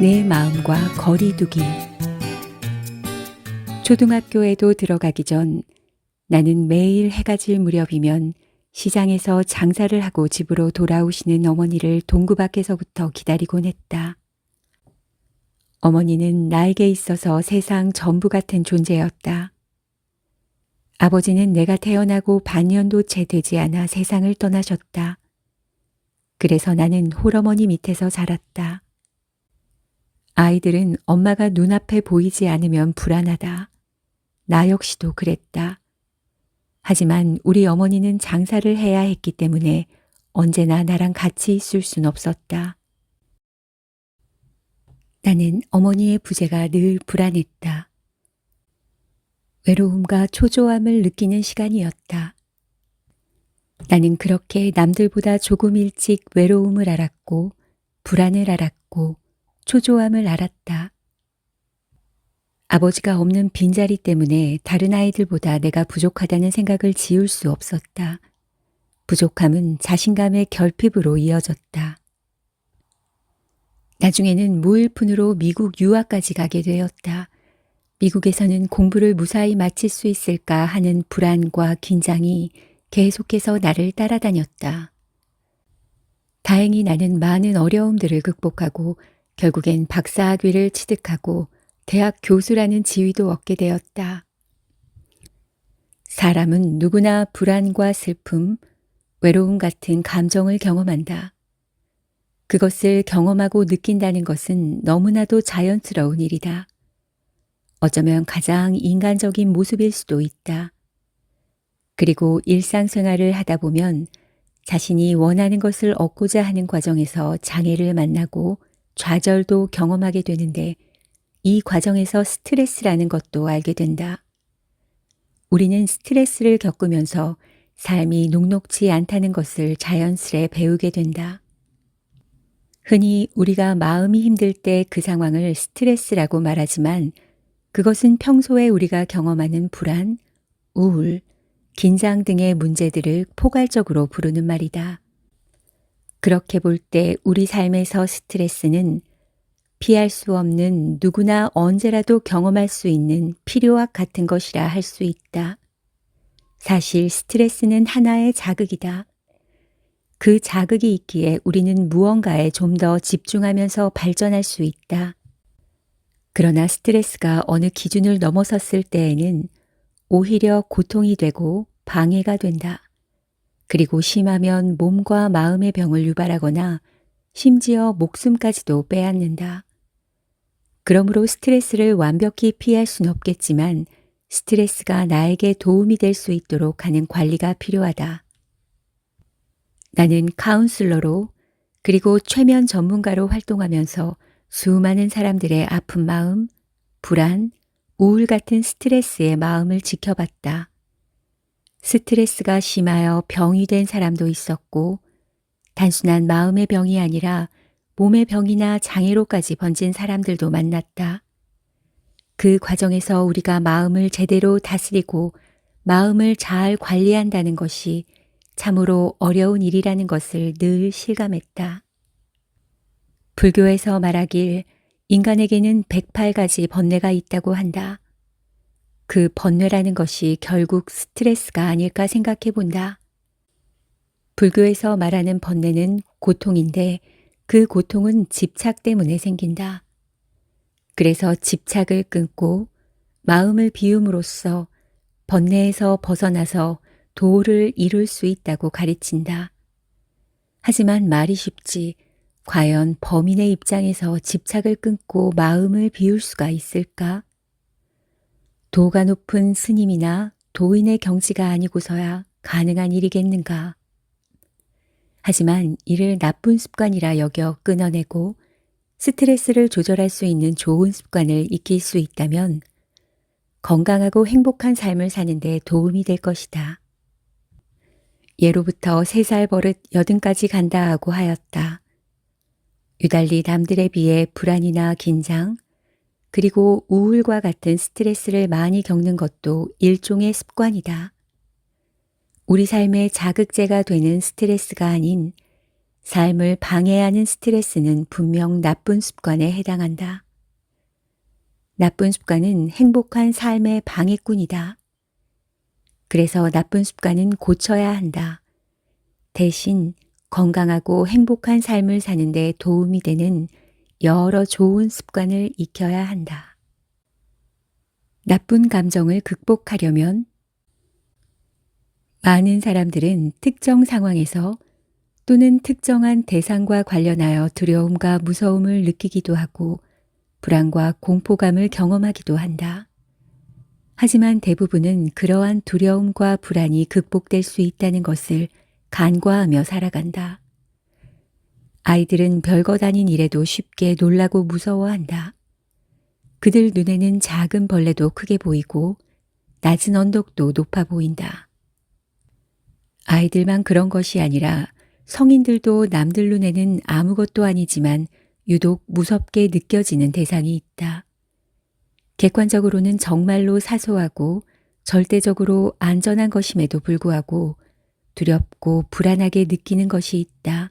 내 마음과 거리두기. 초등학교에도 들어가기 전 나는 매일 해가 질 무렵이면 시장에서 장사를 하고 집으로 돌아오시는 어머니를 동구 밖에서부터 기다리곤 했다. 어머니는 나에게 있어서 세상 전부 같은 존재였다. 아버지는 내가 태어나고 반년도 채 되지 않아 세상을 떠나셨다. 그래서 나는 홀어머니 밑에서 자랐다. 아이들은 엄마가 눈앞에 보이지 않으면 불안하다. 나 역시도 그랬다. 하지만 우리 어머니는 장사를 해야 했기 때문에 언제나 나랑 같이 있을 순 없었다. 나는 어머니의 부재가 늘 불안했다. 외로움과 초조함을 느끼는 시간이었다. 나는 그렇게 남들보다 조금 일찍 외로움을 알았고, 불안을 알았고, 초조함을 알았다. 아버지가 없는 빈자리 때문에 다른 아이들보다 내가 부족하다는 생각을 지울 수 없었다. 부족함은 자신감의 결핍으로 이어졌다. 나중에는 무일푼으로 미국 유학까지 가게 되었다. 미국에서는 공부를 무사히 마칠 수 있을까 하는 불안과 긴장이 계속해서 나를 따라다녔다. 다행히 나는 많은 어려움들을 극복하고 결국엔 박사학위를 취득하고 대학 교수라는 지위도 얻게 되었다. 사람은 누구나 불안과 슬픔, 외로움 같은 감정을 경험한다. 그것을 경험하고 느낀다는 것은 너무나도 자연스러운 일이다. 어쩌면 가장 인간적인 모습일 수도 있다. 그리고 일상생활을 하다 보면 자신이 원하는 것을 얻고자 하는 과정에서 장애를 만나고 좌절도 경험하게 되는데 이 과정에서 스트레스라는 것도 알게 된다. 우리는 스트레스를 겪으면서 삶이 녹록지 않다는 것을 자연스레 배우게 된다. 흔히 우리가 마음이 힘들 때 그 상황을 스트레스라고 말하지만 그것은 평소에 우리가 경험하는 불안, 우울, 긴장 등의 문제들을 포괄적으로 부르는 말이다. 그렇게 볼 때 우리 삶에서 스트레스는 피할 수 없는 누구나 언제라도 경험할 수 있는 필요악 같은 것이라 할 수 있다. 사실 스트레스는 하나의 자극이다. 그 자극이 있기에 우리는 무언가에 좀 더 집중하면서 발전할 수 있다. 그러나 스트레스가 어느 기준을 넘어섰을 때에는 오히려 고통이 되고 방해가 된다. 그리고 심하면 몸과 마음의 병을 유발하거나 심지어 목숨까지도 빼앗는다. 그러므로 스트레스를 완벽히 피할 수는 없겠지만 스트레스가 나에게 도움이 될 수 있도록 하는 관리가 필요하다. 나는 카운슬러로 그리고 최면 전문가로 활동하면서 수많은 사람들의 아픈 마음, 불안, 우울 같은 스트레스의 마음을 지켜봤다. 스트레스가 심하여 병이 된 사람도 있었고 단순한 마음의 병이 아니라 몸의 병이나 장애로까지 번진 사람들도 만났다. 그 과정에서 우리가 마음을 제대로 다스리고 마음을 잘 관리한다는 것이 참으로 어려운 일이라는 것을 늘 실감했다. 불교에서 말하길 인간에게는 108가지 번뇌가 있다고 한다. 그 번뇌라는 것이 결국 스트레스가 아닐까 생각해 본다. 불교에서 말하는 번뇌는 고통인데 그 고통은 집착 때문에 생긴다. 그래서 집착을 끊고 마음을 비움으로써 번뇌에서 벗어나서 도를 이룰 수 있다고 가르친다. 하지만 말이 쉽지 과연 범인의 입장에서 집착을 끊고 마음을 비울 수가 있을까? 도가 높은 스님이나 도인의 경지가 아니고서야 가능한 일이겠는가? 하지만 이를 나쁜 습관이라 여겨 끊어내고 스트레스를 조절할 수 있는 좋은 습관을 익힐 수 있다면 건강하고 행복한 삶을 사는 데 도움이 될 것이다. 예로부터 3살 버릇 80까지 간다 하고 하였다. 유달리 남들에 비해 불안이나 긴장, 그리고 우울과 같은 스트레스를 많이 겪는 것도 일종의 습관이다. 우리 삶의 자극제가 되는 스트레스가 아닌 삶을 방해하는 스트레스는 분명 나쁜 습관에 해당한다. 나쁜 습관은 행복한 삶의 방해꾼이다. 그래서 나쁜 습관은 고쳐야 한다. 대신 건강하고 행복한 삶을 사는 데 도움이 되는 여러 좋은 습관을 익혀야 한다. 나쁜 감정을 극복하려면 많은 사람들은 특정 상황에서 또는 특정한 대상과 관련하여 두려움과 무서움을 느끼기도 하고 불안과 공포감을 경험하기도 한다. 하지만 대부분은 그러한 두려움과 불안이 극복될 수 있다는 것을 간과하며 살아간다. 아이들은 별것 아닌 일에도 쉽게 놀라고 무서워한다. 그들 눈에는 작은 벌레도 크게 보이고 낮은 언덕도 높아 보인다. 아이들만 그런 것이 아니라 성인들도 남들 눈에는 아무것도 아니지만 유독 무섭게 느껴지는 대상이 있다. 객관적으로는 정말로 사소하고 절대적으로 안전한 것임에도 불구하고 두렵고 불안하게 느끼는 것이 있다.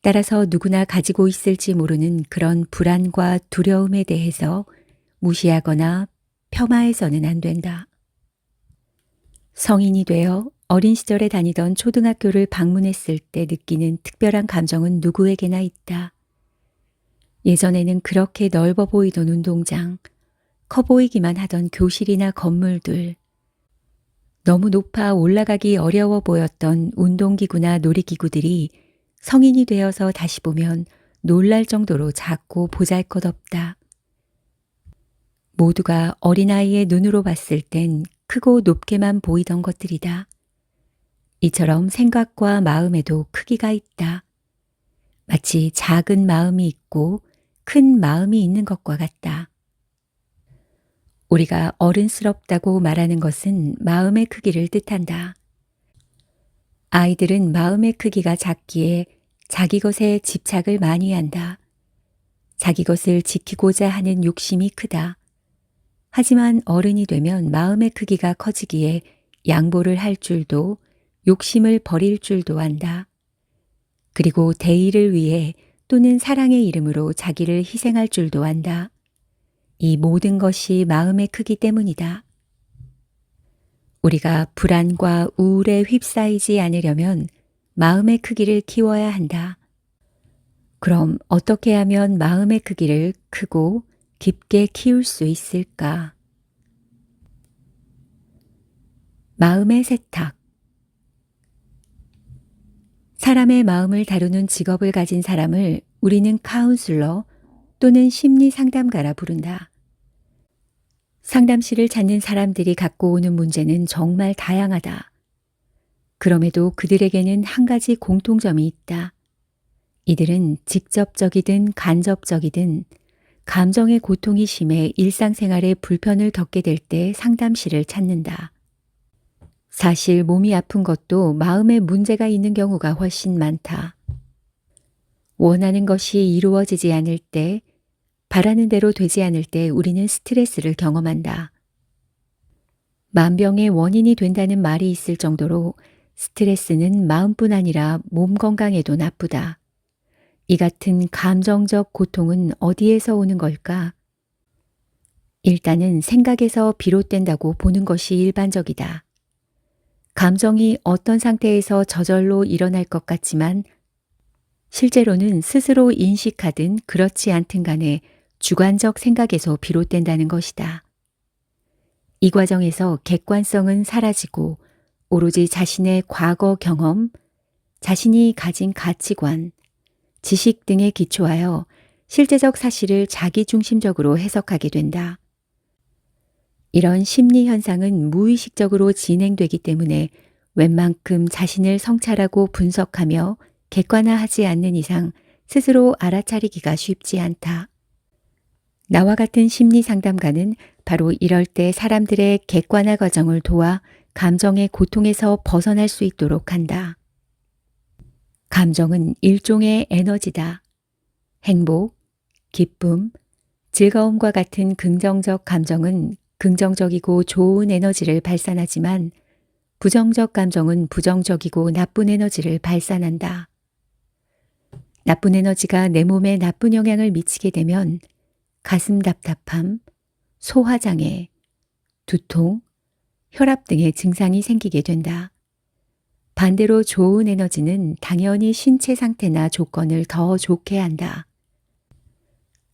따라서 누구나 가지고 있을지 모르는 그런 불안과 두려움에 대해서 무시하거나 폄하해서는 안 된다. 성인이 되어 어린 시절에 다니던 초등학교를 방문했을 때 느끼는 특별한 감정은 누구에게나 있다. 예전에는 그렇게 넓어 보이던 운동장, 커 보이기만 하던 교실이나 건물들, 너무 높아 올라가기 어려워 보였던 운동기구나 놀이기구들이 성인이 되어서 다시 보면 놀랄 정도로 작고 보잘것없다. 모두가 어린아이의 눈으로 봤을 땐 크고 높게만 보이던 것들이다. 이처럼 생각과 마음에도 크기가 있다. 마치 작은 마음이 있고 큰 마음이 있는 것과 같다. 우리가 어른스럽다고 말하는 것은 마음의 크기를 뜻한다. 아이들은 마음의 크기가 작기에 자기 것에 집착을 많이 한다. 자기 것을 지키고자 하는 욕심이 크다. 하지만 어른이 되면 마음의 크기가 커지기에 양보를 할 줄도 욕심을 버릴 줄도 안다. 그리고 대의를 위해 또는 사랑의 이름으로 자기를 희생할 줄도 안다. 이 모든 것이 마음의 크기 때문이다. 우리가 불안과 우울에 휩싸이지 않으려면 마음의 크기를 키워야 한다. 그럼 어떻게 하면 마음의 크기를 크고 깊게 키울 수 있을까? 마음의 세탁. 사람의 마음을 다루는 직업을 가진 사람을 우리는 카운슬러 또는 심리 상담가라 부른다. 상담실을 찾는 사람들이 갖고 오는 문제는 정말 다양하다. 그럼에도 그들에게는 한 가지 공통점이 있다. 이들은 직접적이든 간접적이든 감정의 고통이 심해 일상생활에 불편을 겪게 될 때 상담실을 찾는다. 사실 몸이 아픈 것도 마음에 문제가 있는 경우가 훨씬 많다. 원하는 것이 이루어지지 않을 때, 바라는 대로 되지 않을 때 우리는 스트레스를 경험한다. 만병의 원인이 된다는 말이 있을 정도로 스트레스는 마음뿐 아니라 몸 건강에도 나쁘다. 이 같은 감정적 고통은 어디에서 오는 걸까? 일단은 생각에서 비롯된다고 보는 것이 일반적이다. 감정이 어떤 상태에서 저절로 일어날 것 같지만 실제로는 스스로 인식하든 그렇지 않든 간에 주관적 생각에서 비롯된다는 것이다. 이 과정에서 객관성은 사라지고 오로지 자신의 과거 경험, 자신이 가진 가치관, 지식 등에 기초하여 실제적 사실을 자기중심적으로 해석하게 된다. 이런 심리 현상은 무의식적으로 진행되기 때문에 웬만큼 자신을 성찰하고 분석하며 객관화하지 않는 이상 스스로 알아차리기가 쉽지 않다. 나와 같은 심리 상담가는 바로 이럴 때 사람들의 객관화 과정을 도와 감정의 고통에서 벗어날 수 있도록 한다. 감정은 일종의 에너지다. 행복, 기쁨, 즐거움과 같은 긍정적 감정은 긍정적이고 좋은 에너지를 발산하지만 부정적 감정은 부정적이고 나쁜 에너지를 발산한다. 나쁜 에너지가 내 몸에 나쁜 영향을 미치게 되면 가슴 답답함, 소화장애, 두통, 혈압 등의 증상이 생기게 된다. 반대로 좋은 에너지는 당연히 신체 상태나 조건을 더 좋게 한다.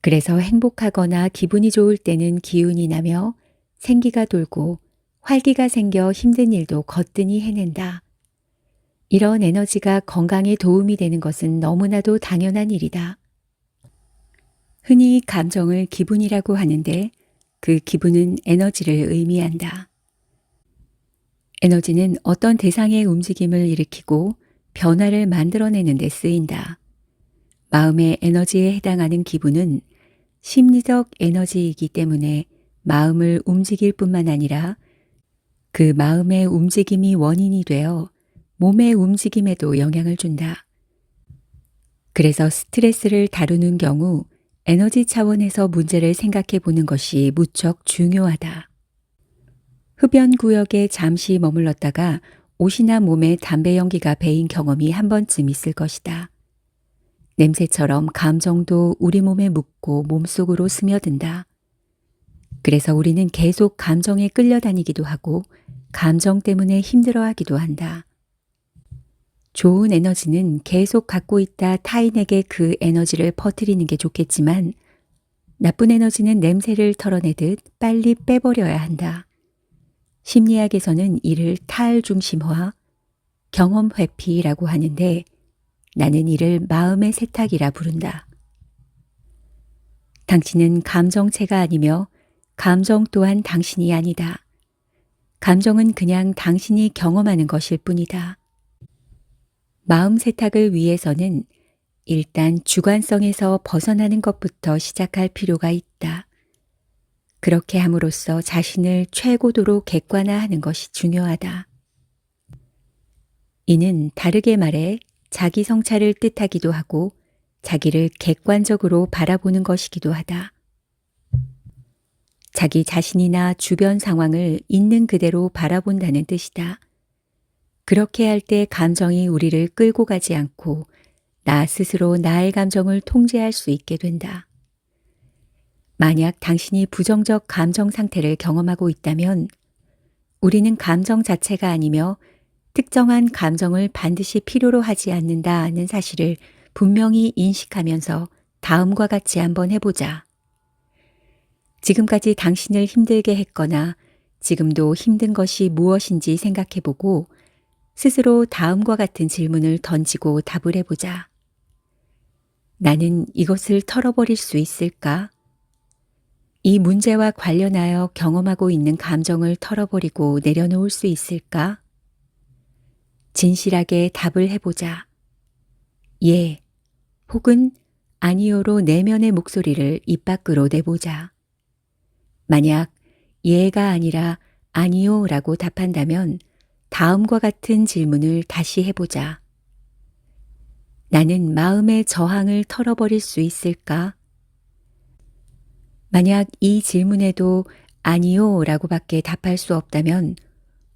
그래서 행복하거나 기분이 좋을 때는 기운이 나며 생기가 돌고 활기가 생겨 힘든 일도 거뜬히 해낸다. 이런 에너지가 건강에 도움이 되는 것은 너무나도 당연한 일이다. 흔히 감정을 기분이라고 하는데 그 기분은 에너지를 의미한다. 에너지는 어떤 대상의 움직임을 일으키고 변화를 만들어내는 데 쓰인다. 마음의 에너지에 해당하는 기분은 심리적 에너지이기 때문에 마음을 움직일 뿐만 아니라 그 마음의 움직임이 원인이 되어 몸의 움직임에도 영향을 준다. 그래서 스트레스를 다루는 경우 에너지 차원에서 문제를 생각해 보는 것이 무척 중요하다. 흡연 구역에 잠시 머물렀다가 옷이나 몸에 담배 연기가 배인 경험이 한 번쯤 있을 것이다. 냄새처럼 감정도 우리 몸에 묻고 몸속으로 스며든다. 그래서 우리는 계속 감정에 끌려다니기도 하고 감정 때문에 힘들어하기도 한다. 좋은 에너지는 계속 갖고 있다 타인에게 그 에너지를 퍼뜨리는 게 좋겠지만 나쁜 에너지는 냄새를 털어내듯 빨리 빼버려야 한다. 심리학에서는 이를 탈중심화, 경험 회피라고 하는데 나는 이를 마음의 세탁이라 부른다. 당신은 감정체가 아니며 감정 또한 당신이 아니다. 감정은 그냥 당신이 경험하는 것일 뿐이다. 마음 세탁을 위해서는 일단 주관성에서 벗어나는 것부터 시작할 필요가 있다. 그렇게 함으로써 자신을 최고도로 객관화하는 것이 중요하다. 이는 다르게 말해 자기 성찰을 뜻하기도 하고 자기를 객관적으로 바라보는 것이기도 하다. 자기 자신이나 주변 상황을 있는 그대로 바라본다는 뜻이다. 그렇게 할 때 감정이 우리를 끌고 가지 않고 나 스스로 나의 감정을 통제할 수 있게 된다. 만약 당신이 부정적 감정 상태를 경험하고 있다면 우리는 감정 자체가 아니며 특정한 감정을 반드시 필요로 하지 않는다는 사실을 분명히 인식하면서 다음과 같이 한번 해보자. 지금까지 당신을 힘들게 했거나 지금도 힘든 것이 무엇인지 생각해보고 스스로 다음과 같은 질문을 던지고 답을 해보자. 나는 이것을 털어버릴 수 있을까? 이 문제와 관련하여 경험하고 있는 감정을 털어버리고 내려놓을 수 있을까? 진실하게 답을 해보자. 예, 혹은 아니요로 내면의 목소리를 입 밖으로 내보자. 만약 예가 아니라 아니요라고 답한다면 다음과 같은 질문을 다시 해보자. 나는 마음의 저항을 털어버릴 수 있을까? 만약 이 질문에도 아니요 라고 밖에 답할 수 없다면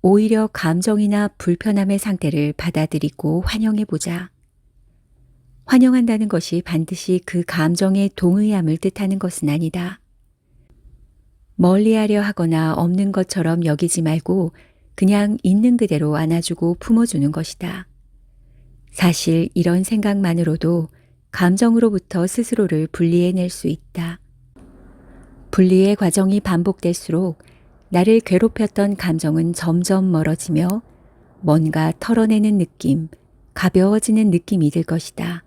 오히려 감정이나 불편함의 상태를 받아들이고 환영해보자. 환영한다는 것이 반드시 그 감정에 동의함을 뜻하는 것은 아니다. 멀리하려 하거나 없는 것처럼 여기지 말고 그냥 있는 그대로 안아주고 품어주는 것이다. 사실 이런 생각만으로도 감정으로부터 스스로를 분리해낼 수 있다. 분리의 과정이 반복될수록 나를 괴롭혔던 감정은 점점 멀어지며 뭔가 털어내는 느낌, 가벼워지는 느낌이 들 것이다.